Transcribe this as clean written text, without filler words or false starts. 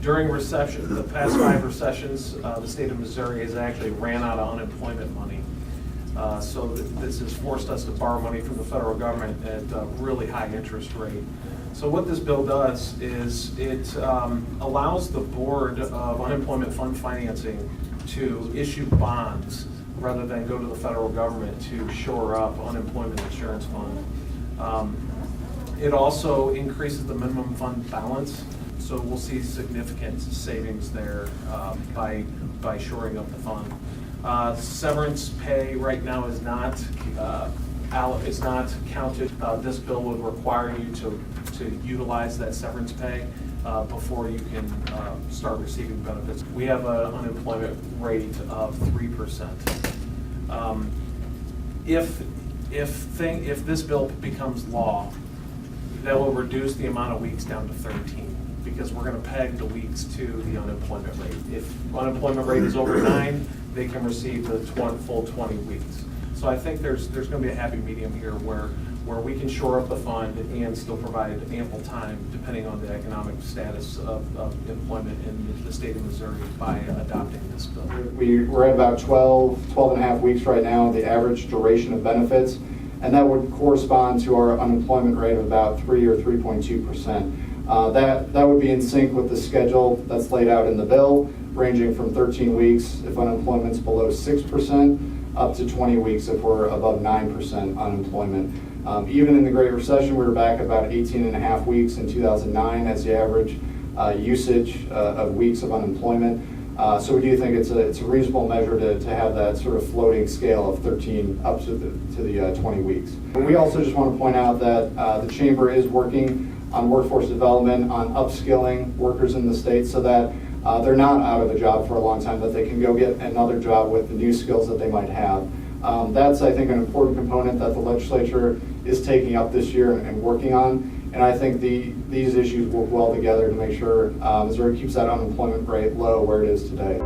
During recession, the past 5 recessions, the state of Missouri has actually ran out of unemployment money. So this has forced us to borrow money from the federal government at a really high interest rate. So what this bill does is it allows the Board of Unemployment Fund Financing to issue bonds rather than go to the federal government to shore up unemployment insurance fund. It also increases the minimum fund balance, so we'll see significant savings there by shoring up the fund. Severance pay right now is not counted. This bill would require you to utilize that severance pay before you can start receiving benefits. We have an unemployment rate of 3%. If this bill becomes law, that will reduce the amount of weeks down to 13, because we're going to peg the weeks to the unemployment rate. If unemployment rate is over 9, they can receive the full 20 weeks. So I think there's going to be a happy medium here where we can shore up the fund and still provide ample time, depending on the economic status of employment in the state of Missouri, by adopting this bill. We're at about 12 and a half weeks right now, the average duration of benefits, and that would correspond to our unemployment rate of about 3 or 3.2%. That would be in sync with the schedule that's laid out in the bill, ranging from 13 weeks if unemployment's below 6%, up to 20 weeks if we're above 9% unemployment. Even in the Great Recession, we were back about 18 and a half weeks in 2009 as the average usage of weeks of unemployment. So we do think it's a reasonable measure to have that sort of floating scale of 13 up to the 20 weeks. We also just want to point out that the Chamber is working on workforce development, on upskilling workers in the state so that they're not out of a job for a long time, that they can go get another job with the new skills that they might have. That's, I think, an important component that the legislature is taking up this year and working on. And I think these issues work well together to make sure Missouri keeps that unemployment rate low where it is today.